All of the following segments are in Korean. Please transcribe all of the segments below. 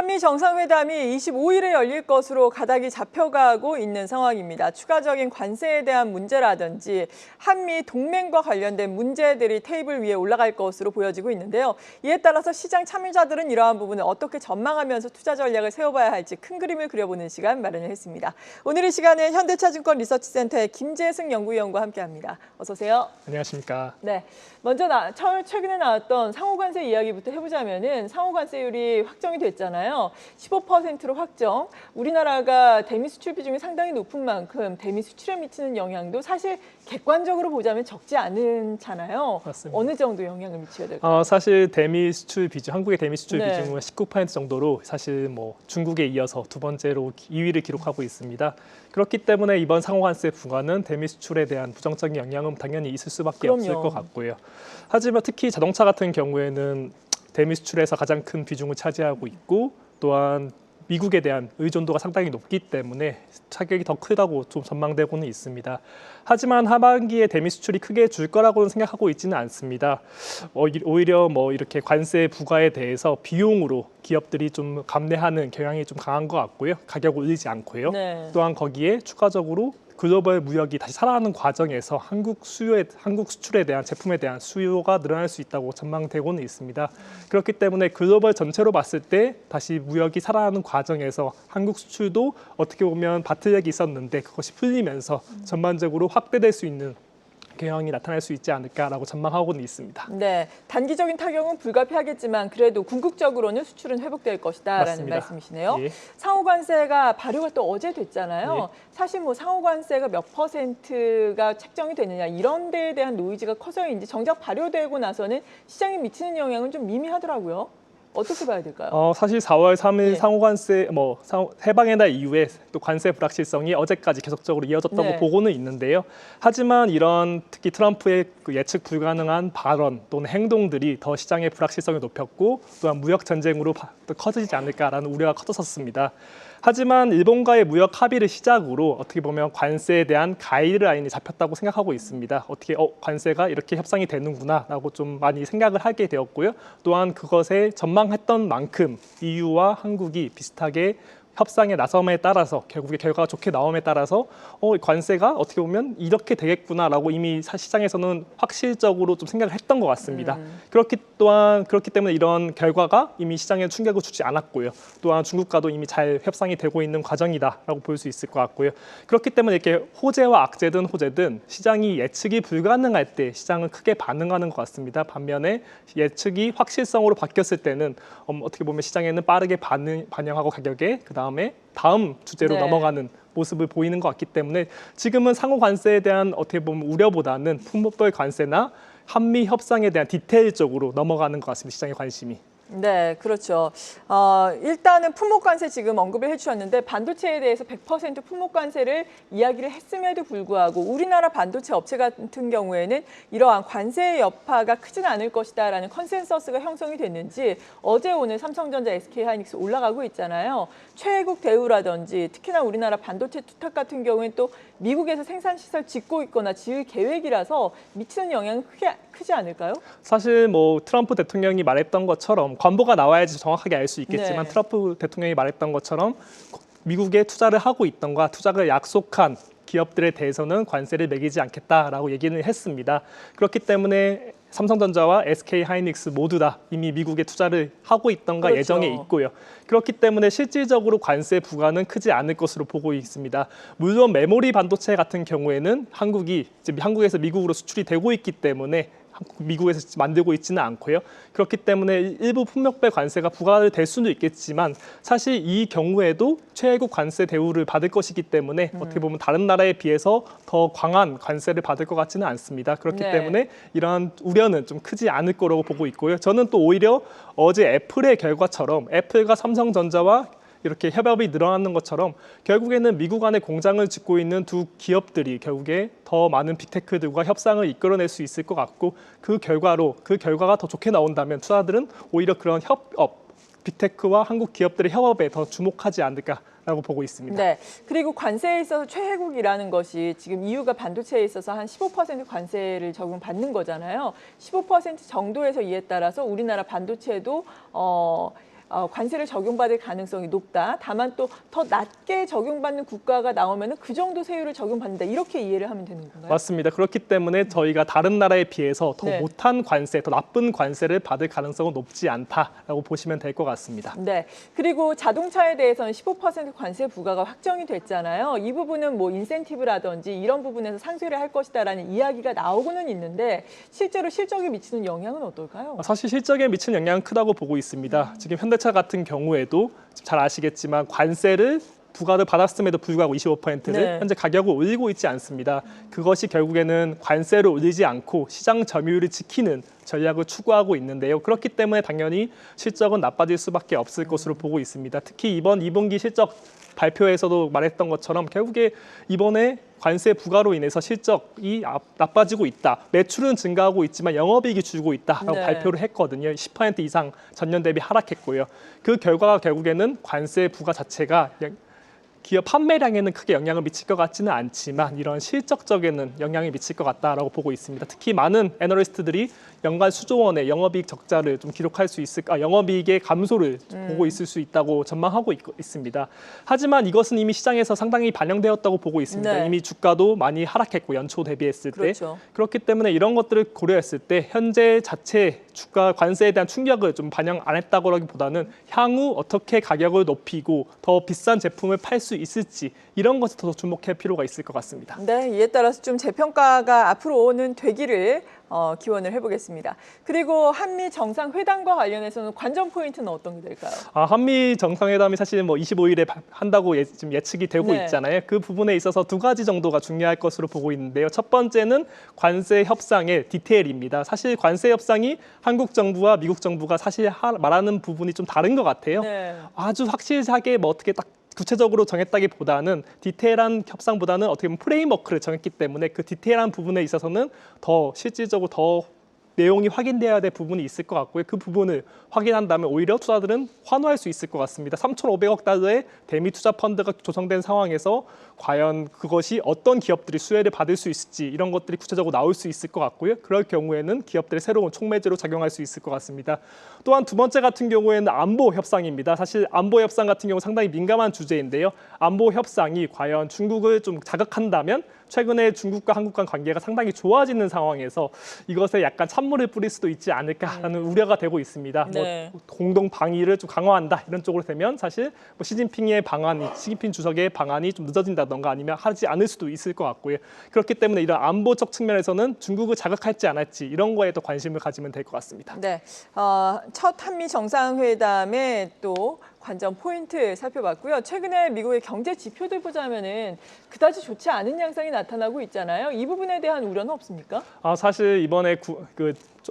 한미 정상회담이 25일에 열릴 것으로 가닥이 잡혀가고 있는 상황입니다. 추가적인 관세에 대한 문제라든지 한미 동맹과 관련된 문제들이 테이블 위에 올라갈 것으로 보여지고 있는데요. 이에 따라서 시장 참여자들은 이러한 부분을 어떻게 전망하면서 투자 전략을 세워봐야 할지 큰 그림을 그려보는 시간 마련을 했습니다. 오늘 이 시간에 현대차증권 리서치센터의 김재승 연구위원과 함께합니다. 어서 오세요. 안녕하십니까. 네, 먼저 최근에 나왔던 상호관세 이야기부터 해보자면은 상호관세율이 확정이 됐잖아요. 15%로 확정. 우리나라가 대미 수출 비중이 상당히 높은 만큼 대미 수출에 미치는 영향도 사실 객관적으로 보자면 적지 않잖아요. 맞습니다. 어느 정도 영향을 미쳐야 될까요? 사실 대미 수출 비중, 한국의 대미 수출 네. 비중은 19% 정도로 사실 중국에 이어서 두 번째로 2위를 기록하고 있습니다. 그렇기 때문에 이번 상호관세 부과는 대미 수출에 대한 부정적인 영향은 당연히 있을 수밖에 없을 것 같고요. 하지만 특히 자동차 같은 경우에는 대미 수출에서 가장 큰 비중을 차지하고 있고 또한 미국에 대한 의존도가 상당히 높기 때문에 타격이 더 크다고 좀 전망되고는 있습니다. 하지만 하반기에 대미 수출이 크게 줄 거라고는 생각하고 있지는 않습니다. 오히려 이렇게 관세 부과에 대해서 비용으로 기업들이 좀 감내하는 경향이 좀 강한 것 같고요. 가격을 올리지 않고요. 네. 또한 거기에 추가적으로 글로벌 무역이 다시 살아나는 과정에서 한국 수출에 대한 제품에 대한 수요가 늘어날 수 있다고 전망되고는 있습니다. 그렇기 때문에 글로벌 전체로 봤을 때 다시 무역이 살아나는 과정에서 한국 수출도 어떻게 보면 바트력이 있었는데 그것이 풀리면서 전반적으로 확대될 수 있는 경향이 나타날 수 있지 않을까라고 전망하고는 있습니다. 네, 단기적인 타격은 불가피하겠지만 그래도 궁극적으로는 수출은 회복될 것이다라는 말씀이시네요. 예. 상호관세가 발효가 또 어제 됐잖아요. 예. 사실 상호관세가 몇 %가 책정이 되느냐 이런 데에 대한 노이즈가 커서인지 정작 발효되고 나서는 시장에 미치는 영향은 좀 미미하더라고요. 어떻게 봐야 될까요? 사실 4월 3일 상호관세 해방의 날 이후에 또 관세 불확실성이 어제까지 계속적으로 이어졌다고 보고는 있는데요. 하지만 이런 특히 트럼프의 예측 불가능한 발언 또는 행동들이 더 시장의 불확실성을 높였고 또한 무역 전쟁으로 더 커지지 않을까라는 우려가 커졌었습니다. 하지만 일본과의 무역 합의를 시작으로 어떻게 보면 관세에 대한 가이드라인이 잡혔다고 생각하고 있습니다. 어떻게 관세가 이렇게 협상이 되는구나라고 좀 많이 생각을 하게 되었고요. 또한 그것에 전망했던 만큼 EU와 한국이 비슷하게 협상에 나섬에 따라서 결국에 결과가 좋게 나옴에 따라서 관세가 어떻게 보면 이렇게 되겠구나라고 이미 시장에서는 확실적으로 좀 생각을 했던 것 같습니다. 그렇기 때문에 이런 결과가 이미 시장에 충격을 주지 않았고요. 또한 중국과도 이미 잘 협상이 되고 있는 과정이다라고 볼 수 있을 것 같고요. 그렇기 때문에 이렇게 호재와 악재든 호재든 시장이 예측이 불가능할 때 시장은 크게 반응하는 것 같습니다. 반면에 예측이 확실성으로 바뀌었을 때는 어떻게 보면 시장에는 빠르게 반영하고 가격에 다음 주제로 넘어가는 모습을 보이는 것 같기 때문에 지금은 상호 관세에 대한 어떻게 보면 우려보다는 품목별 관세나 한미 협상에 대한 디테일적으로 넘어가는 것 같습니다. 시장의 관심이. 네, 그렇죠. 일단은 품목관세 지금 언급을 해주셨는데 반도체에 대해서 100% 품목관세를 이야기를 했음에도 불구하고 우리나라 반도체 업체 같은 경우에는 이러한 관세의 여파가 크지는 않을 것이다라는 컨센서스가 형성이 됐는지 어제 오늘 삼성전자, SK하이닉스 올라가고 있잖아요. 최애국 대우라든지 특히나 우리나라 반도체 투탁 같은 경우에는 또 미국에서 생산시설 짓고 있거나 지을 계획이라서 미치는 영향은 크지 않을까요? 사실 트럼프 대통령이 말했던 것처럼 관보가 나와야지 정확하게 알 수 있겠지만 트럼프 대통령이 말했던 것처럼 미국에 투자를 하고 있던가 투자를 약속한 기업들에 대해서는 관세를 매기지 않겠다라고 얘기는 했습니다. 그렇기 때문에 삼성전자와 SK하이닉스 모두 다 이미 미국에 투자를 하고 있던가 예정에 있고요. 그렇기 때문에 실질적으로 관세 부과는 크지 않을 것으로 보고 있습니다. 물론 메모리 반도체 같은 경우에는 한국에서 미국으로 수출이 되고 있기 때문에 미국에서 만들고 있지는 않고요. 그렇기 때문에 일부 품목별 관세가 부과될 수는 있겠지만 사실 이 경우에도 최애국 관세 대우를 받을 것이기 때문에 어떻게 보면 다른 나라에 비해서 더 강한 관세를 받을 것 같지는 않습니다. 그렇기 때문에 이러한 우려는 좀 크지 않을 거라고 보고 있고요. 저는 또 오히려 어제 애플의 결과처럼 애플과 삼성전자와 이렇게 협업이 늘어나는 것처럼 결국에는 미국 안에 공장을 짓고 있는 두 기업들이 결국에 더 많은 빅테크들과 협상을 이끌어낼 수 있을 것 같고 그 결과가 더 좋게 나온다면 투자들은 오히려 그런 빅테크와 한국 기업들의 협업에 더 주목하지 않을까라고 보고 있습니다. 네, 그리고 관세에 있어서 최혜국이라는 것이 지금 EU가 반도체에 있어서 한 15% 관세를 적용받는 거잖아요. 15% 정도에서 이에 따라서 우리나라 반도체도 관세를 적용받을 가능성이 높다. 다만 또 더 낮게 적용받는 국가가 나오면 그 정도 세율을 적용받는다. 이렇게 이해를 하면 되는 건가요? 맞습니다. 그렇기 때문에 저희가 다른 나라에 비해서 더 네. 못한 관세, 더 나쁜 관세를 받을 가능성은 높지 않다라고 보시면 될 것 같습니다. 네. 그리고 자동차에 대해서는 15% 관세 부과가 확정이 됐잖아요. 이 부분은 뭐 인센티브라든지 이런 부분에서 상쇄를 할 것이다라는 이야기가 나오고는 있는데 실제로 실적에 미치는 영향은 어떨까요? 사실 실적에 미치는 영향은 크다고 보고 있습니다. 지금 현대차 같은 경우에도 잘 아시겠지만 관세를 부과를 받았음에도 불구하고 25%를 네. 현재 가격을 올리고 있지 않습니다. 그것이 결국에는 관세를 올리지 않고 시장 점유율을 지키는 전략을 추구하고 있는데요. 그렇기 때문에 당연히 실적은 나빠질 수밖에 없을 것으로 보고 있습니다. 특히 이번 2분기 실적 발표에서도 말했던 것처럼 결국에 이번에 관세 부과로 인해서 실적이 나빠지고 있다. 매출은 증가하고 있지만 영업이익이 줄고 있다라고 네. 발표를 했거든요. 10% 이상 전년 대비 하락했고요. 그 결과가 결국에는 관세 부과 자체가 기업 판매량에는 크게 영향을 미칠 것 같지는 않지만 이런 실적적에는 영향이 미칠 것 같다라고 보고 있습니다. 특히 많은 애널리스트들이 연간 수조 원의 영업이익 적자를 좀 기록할 수 있을까, 영업이익의 감소를 보고 있을 수 있다고 전망하고 있습니다. 하지만 이것은 이미 시장에서 상당히 반영되었다고 보고 있습니다. 네. 이미 주가도 많이 하락했고 연초 대비했을 때 그렇죠. 그렇기 때문에 이런 것들을 고려했을 때 현재 자체 주가 관세에 대한 충격을 좀 반영 안 했다고라기보다는 향후 어떻게 가격을 높이고 더 비싼 제품을 팔 수 있을지 이런 것에 더 주목할 필요가 있을 것 같습니다. 네, 이에 따라서 좀 재평가가 앞으로는 되기를 기원을 해보겠습니다. 그리고 한미 정상회담과 관련해서는 관전 포인트는 어떤 게 될까요? 한미 정상회담이 사실 뭐 25일에 한다고 지금 예측이 되고 네. 있잖아요. 그 부분에 있어서 두 가지 정도가 중요할 것으로 보고 있는데요. 첫 번째는 관세 협상의 디테일입니다. 사실 관세 협상이 한국 정부와 미국 정부가 사실 말하는 부분이 좀 다른 것 같아요. 네. 아주 확실하게 뭐 어떻게 딱 구체적으로 정했다기보다는 디테일한 협상보다는 어떻게 보면 프레임워크를 정했기 때문에 그 디테일한 부분에 있어서는 더 실질적으로 더 내용이 확인돼야 될 부분이 있을 것 같고요. 그 부분을 확인한다면 오히려 투자들은 환호할 수 있을 것 같습니다. 3,500억 달러의 대미 투자 펀드가 조성된 상황에서 과연 그것이 어떤 기업들이 수혜를 받을 수 있을지 이런 것들이 구체적으로 나올 수 있을 것 같고요. 그럴 경우에는 기업들의 새로운 촉매제로 작용할 수 있을 것 같습니다. 또한 두 번째 같은 경우에는 안보 협상입니다. 사실 안보 협상 같은 경우 상당히 민감한 주제인데요. 안보 협상이 과연 중국을 좀 자극한다면 최근에 중국과 한국 간 관계가 상당히 좋아지는 상황에서 이것에 약간 찬물을 뿌릴 수도 있지 않을까라는 우려가 되고 있습니다. 네. 뭐 공동 방위를 좀 강화한다 이런 쪽으로 되면 사실 뭐 시진핑의 방안이 시진핑 주석의 방안이 좀 늦어진다던가 아니면 하지 않을 수도 있을 것 같고요. 그렇기 때문에 이런 안보적 측면에서는 중국을 자극할지 않을지 이런 거에 더 관심을 가지면 될 것 같습니다. 네, 첫 한미 정상회담에 또 관전 포인트 살펴봤고요. 최근에 미국의 경제 지표들 보자면은 그다지 좋지 않은 양상이 나타나고 있잖아요. 이 부분에 대한 우려는 없습니까? 사실 이번에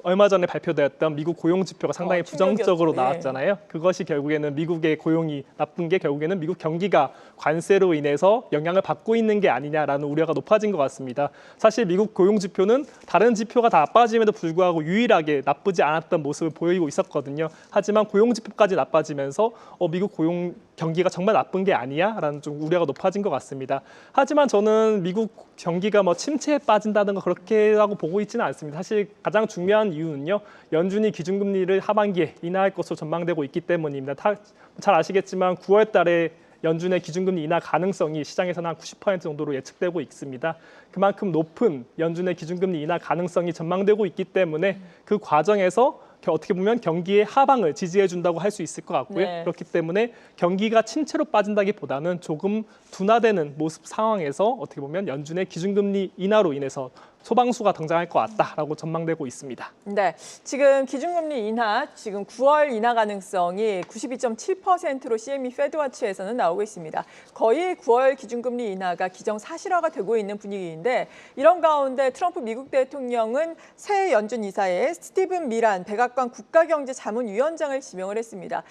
얼마 전에 발표되었던 미국 고용 지표가 상당히 부정적으로 충격이었죠. 나왔잖아요. 그것이 결국에는 미국의 고용이 나쁜 게 결국에는 미국 경기가 관세로 인해서 영향을 받고 있는 게 아니냐라는 우려가 높아진 것 같습니다. 사실 미국 고용 지표는 다른 지표가 다 나빠짐에도 불구하고 유일하게 나쁘지 않았던 모습을 보이고 있었거든요. 하지만 고용 지표까지 나빠지면서 미국 고용 경기가 정말 나쁜 게 아니야라는 좀 우려가 높아진 것 같습니다. 하지만 저는 미국 경기가 뭐 침체에 빠진다든가 그렇게라고 보고 있지는 않습니다. 사실 가장 중요한 이유는요. 연준이 기준금리를 하반기에 인하할 것으로 전망되고 있기 때문입니다. 잘 아시겠지만 9월 달에 연준의 기준금리 인하 가능성이 시장에서는 한 90% 정도로 예측되고 있습니다. 그만큼 높은 연준의 기준금리 인하 가능성이 전망되고 있기 때문에 그 과정에서 어떻게 보면 경기의 하방을 지지해 준다고 할 수 있을 것 같고요. 네. 그렇기 때문에 경기가 침체로 빠진다기보다는 조금 둔화되는 모습 상황에서 어떻게 보면 연준의 기준금리 인하로 인해서 소방수가 등장할 것 같다라고 전망되고 있습니다. 네, 지금 기준금리 인하, 지금 9월 인하 가능성이 92.7%로 CME 페드워치에서는 나오고 있습니다. 거의 9월 기준금리 인하가 기정사실화가 되고 있는 분위기인데 이런 가운데 트럼프 미국 대통령은 새 연준 이사에 스티븐 미란 백악관 국가경제자문위원장을 지명을 했습니다.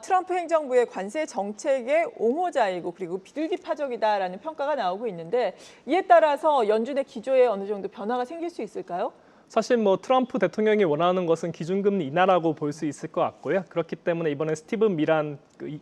트럼프 행정부의 관세 정책의 옹호자이고 그리고 비둘기파적이다라는 평가가 나오고 있는데 이에 따라서 연준의 기조에 어느 정도 변화가 생길 수 있을까요? 사실 뭐 트럼프 대통령이 원하는 것은 기준금리 인하라고 볼 수 있을 것 같고요. 그렇기 때문에 이번에 스티븐 미란 이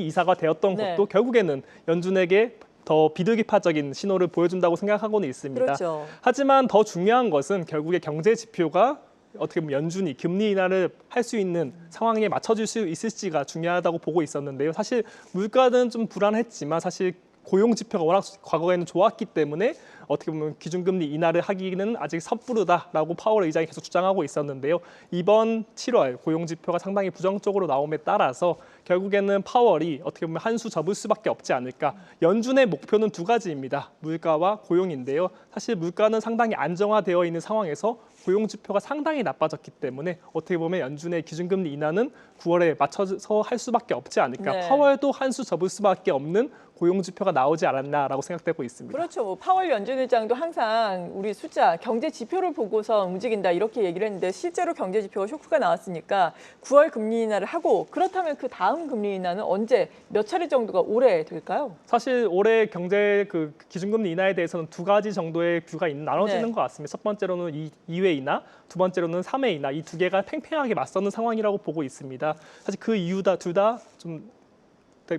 이사가 되었던 네. 것도 결국에는 연준에게 더 비둘기파적인 신호를 보여준다고 생각하고는 있습니다. 그렇죠. 하지만 더 중요한 것은 결국에 경제 지표가 어떻게 보면 연준이 금리 인하를 할 수 있는 상황에 맞춰줄 수 있을지가 중요하다고 보고 있었는데요. 사실 물가는 좀 불안했지만 사실 고용 지표가 워낙 과거에는 좋았기 때문에 어떻게 보면 기준금리 인하를 하기는 아직 섣부르다라고 파월 의장이 계속 주장하고 있었는데요. 이번 7월 고용 지표가 상당히 부정적으로 나옴에 따라서 결국에는 파월이 어떻게 보면 한 수 접을 수밖에 없지 않을까. 연준의 목표는 두 가지입니다. 물가와 고용인데요. 사실 물가는 상당히 안정화되어 있는 상황에서 고용 지표가 상당히 나빠졌기 때문에 어떻게 보면 연준의 기준금리 인하는 9월에 맞춰서 할 수밖에 없지 않을까. 네. 파월도 한 수 접을 수밖에 없는 고용 지표가 나오지 않았나라고 생각되고 있습니다. 그렇죠. 뭐 파월 연준 의장도 항상 우리 숫자, 경제 지표를 보고서 움직인다 이렇게 얘기를 했는데 실제로 경제 지표가 쇼크가 나왔으니까 9월 금리 인하를 하고 그렇다면 그 다음 금리 인하는 언제 몇 차례 정도가 올해 될까요? 사실 올해 경제 그 기준금리 인하에 대해서는 두 가지 정도의 뷰가 나눠지는 네. 것 같습니다. 첫 번째로는 2회 인하, 두 번째로는 3회 인하 이 두 개가 팽팽하게 맞서는 상황이라고 보고 있습니다. 사실 그 이유 둘 다 좀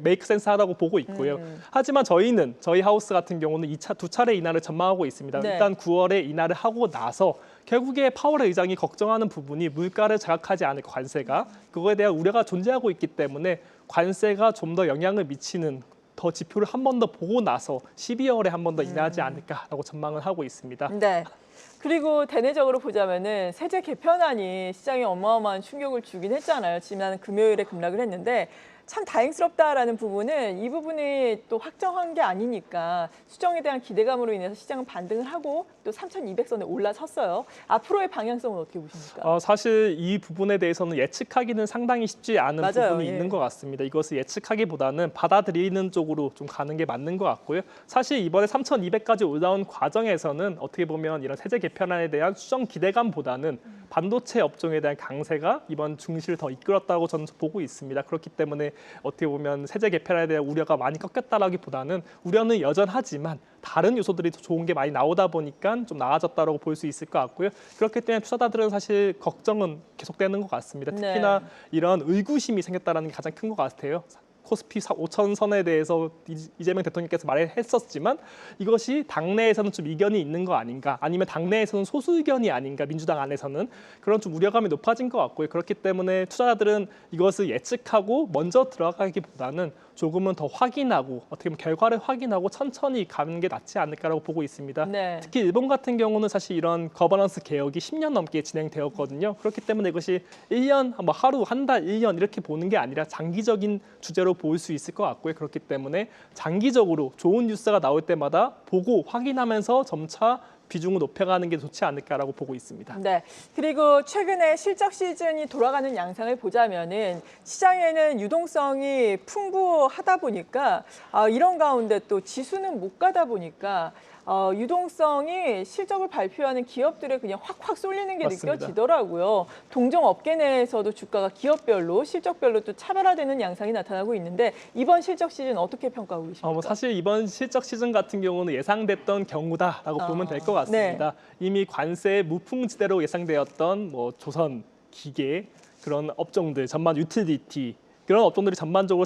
메이크 센스하다고 보고 있고요. 하지만 저희 하우스 같은 경우는 두 차례 인하를 전망하고 있습니다. 네. 일단 9월에 인하를 하고 나서 결국에 파월 의장이 걱정하는 부분이 물가를 자극하지 않을 관세가 그거에 대한 우려가 존재하고 있기 때문에 관세가 좀 더 영향을 미치는 더 지표를 한 번 더 보고 나서 12월에 한 번 더 인하하지 않을까라고 전망을 하고 있습니다. 네. 그리고 대내적으로 보자면은 세제 개편안이 시장에 어마어마한 충격을 주긴 했잖아요. 지난 금요일에 급락을 했는데 참 다행스럽다라는 부분은 이 부분이 또 확정한 게 아니니까 수정에 대한 기대감으로 인해서 시장은 반등을 하고 또 3,200선에 올라섰어요. 앞으로의 방향성은 어떻게 보십니까? 사실 이 부분에 대해서는 예측하기는 상당히 쉽지 않은 맞아요. 부분이 예. 있는 것 같습니다. 이것을 예측하기보다는 받아들이는 쪽으로 좀 가는 게 맞는 것 같고요. 사실 이번에 3,200까지 올라온 과정에서는 어떻게 보면 이런 세제 개편안에 대한 수정 기대감보다는 반도체 업종에 대한 강세가 이번 증시를 더 이끌었다고 저는 보고 있습니다. 그렇기 때문에 어떻게 보면 세제 개편에 대한 우려가 많이 꺾였다라기보다는 우려는 여전하지만 다른 요소들이 더 좋은 게 많이 나오다 보니까 좀 나아졌다라고 볼 수 있을 것 같고요. 그렇기 때문에 투자자들은 사실 걱정은 계속되는 것 같습니다. 특히나 이런 의구심이 생겼다는 게 가장 큰 것 같아요. 코스피 5,000선에 대해서 이재명 대통령께서 말했었지만 이것이 당내에서는 좀 이견이 있는 거 아닌가 아니면 당내에서는 소수 의견이 아닌가 민주당 안에서는 그런 좀 우려감이 높아진 것 같고요. 그렇기 때문에 투자자들은 이것을 예측하고 먼저 들어가기보다는 조금은 더 확인하고 어떻게 보면 결과를 확인하고 천천히 가는 게 낫지 않을까라고 보고 있습니다. 네. 특히 일본 같은 경우는 사실 이런 거버넌스 개혁이 10년 넘게 진행되었거든요. 그렇기 때문에 이것이 1년, 뭐 하루, 한 달, 1년 이렇게 보는 게 아니라 장기적인 주제로 볼 수 있을 것 같고요. 그렇기 때문에 장기적으로 좋은 뉴스가 나올 때마다 보고 확인하면서 점차 비중을 높여가는 게 좋지 않을까라고 보고 있습니다. 네. 그리고 최근에 실적 시즌이 돌아가는 양상을 보자면은 시장에는 유동성이 풍부하다 보니까 이런 가운데 또 지수는 못 가다 보니까 유동성이 실적을 발표하는 기업들에 그냥 확확 쏠리는 게 맞습니다. 느껴지더라고요. 동종 업계 내에서도 주가가 기업별로 실적별로 또 차별화되는 양상이 나타나고 있는데 이번 실적 시즌 어떻게 평가하고 계십니까? 사실 이번 실적 시즌 같은 경우는 예상됐던 경우다라고 보면 될 것 같습니다. 이미 관세 무풍지대로 예상되었던 뭐 조선, 기계 그런 업종들, 전반 유틸리티 그런 업종들이 전반적으로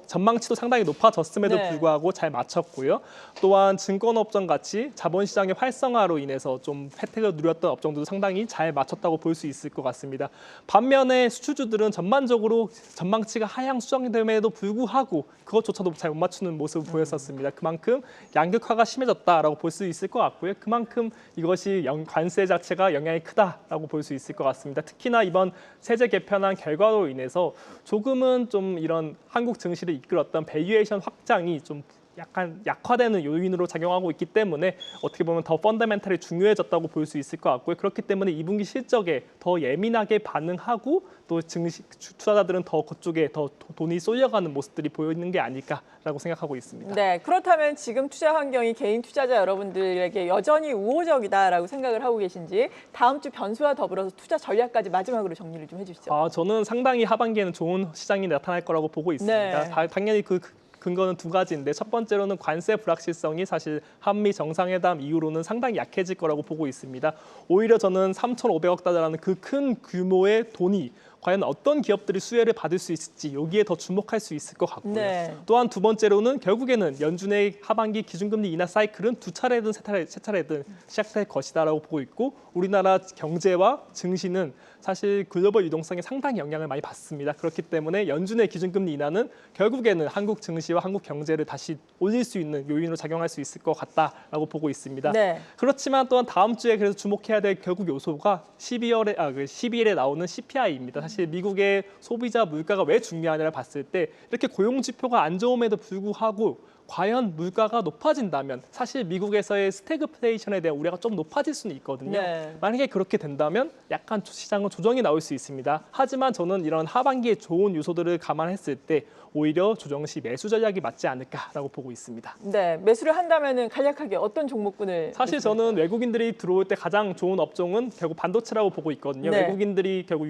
전망치도 상당히 높아졌음에도 불구하고 잘 맞췄고요. 또한 증권업종 같이 자본시장의 활성화로 인해서 좀 혜택을 누렸던 업종들도 상당히 잘 맞췄다고 볼 수 있을 것 같습니다. 반면에 수출주들은 전반적으로 전망치가 하향 수정됨에도 불구하고 그것조차도 잘 못 맞추는 모습을 보였었습니다. 그만큼 양극화가 심해졌다라고 볼 수 있을 것 같고요. 그만큼 이것이 관세 자체가 영향이 크다라고 볼 수 있을 것 같습니다. 특히나 이번 세제 개편안 결과로 인해서 조금은 좀 이런 한국 증시를 이끌었던 밸류에이션 확장이 좀 약간 약화되는 요인으로 작용하고 있기 때문에 어떻게 보면 더 펀더멘탈이 중요해졌다고 볼 수 있을 것 같고요. 그렇기 때문에 2분기 실적에 더 예민하게 반응하고 또 증시 투자자들은 더 그쪽에 더 돈이 쏠려가는 모습들이 보이는 게 아닐까라고 생각하고 있습니다. 네, 그렇다면 지금 투자 환경이 개인 투자자 여러분들에게 여전히 우호적이다라고 생각을 하고 계신지 다음 주 변수와 더불어서 투자 전략까지 마지막으로 정리를 좀 해주시죠. 저는 상당히 하반기에는 좋은 시장이 나타날 거라고 보고 있습니다. 당연히 그 근거는 두 가지인데 첫 번째로는 관세 불확실성이 사실 한미 정상회담 이후로는 상당히 약해질 거라고 보고 있습니다. 오히려 저는 3,500억 달러라는 그 큰 규모의 돈이 과연 어떤 기업들이 수혜를 받을 수 있을지 여기에 더 주목할 수 있을 것 같고요. 네. 또한 두 번째로는 결국에는 연준의 하반기 기준금리 인하 사이클은 두 차례든 세 차례든 시작될 것이다라고 보고 있고 우리나라 경제와 증시는 사실 글로벌 유동성에 상당히 영향을 많이 받습니다. 그렇기 때문에 연준의 기준금리 인하는 결국에는 한국 증시와 한국 경제를 다시 올릴 수 있는 요인으로 작용할 수 있을 것 같다라고 보고 있습니다. 네. 그렇지만 또한 다음 주에 그래서 주목해야 될 결국 요소가 12일에 나오는 CPI입니다. 사실 미국의 소비자 물가가 왜 중요하냐를 봤을 때 이렇게 고용 지표가 안 좋음에도 불구하고 과연 물가가 높아진다면 사실 미국에서의 스태그플레이션에 대한 우려가 좀 높아질 수는 있거든요. 네. 만약에 그렇게 된다면 약간 시장은 조정이 나올 수 있습니다. 하지만 저는 이런 하반기에 좋은 요소들을 감안했을 때 오히려 조정 시 매수 전략이 맞지 않을까라고 보고 있습니다. 네, 매수를 한다면은 간략하게 어떤 종목군을 사실 저는 외국인들이 들어올 때 가장 좋은 업종은 결국 반도체라고 보고 있거든요. 네. 외국인들이 결국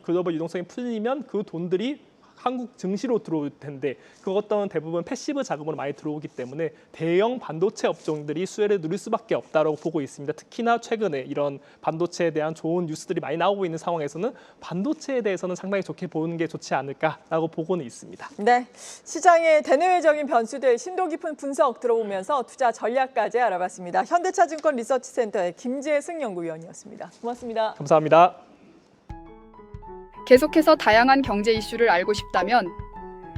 글로벌 유동성이 풀리면 그 돈들이 한국 증시로 들어올 텐데 그것들은 대부분 패시브 자금으로 많이 들어오기 때문에 대형 반도체 업종들이 수혜를 누릴 수밖에 없다고 보고 있습니다. 특히나 최근에 이런 반도체에 대한 좋은 뉴스들이 많이 나오고 있는 상황에서는 반도체에 대해서는 상당히 좋게 보는 게 좋지 않을까라고 보고는 있습니다. 네, 시장의 대내외적인 변수들 심도 깊은 분석 들어보면서 투자 전략까지 알아봤습니다. 현대차증권 리서치센터의 김재승 연구위원이었습니다. 고맙습니다. 감사합니다. 계속해서 다양한 경제 이슈를 알고 싶다면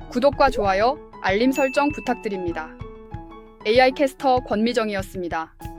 구독과 좋아요, 알림 설정 부탁드립니다. AI 캐스터 권미정이었습니다.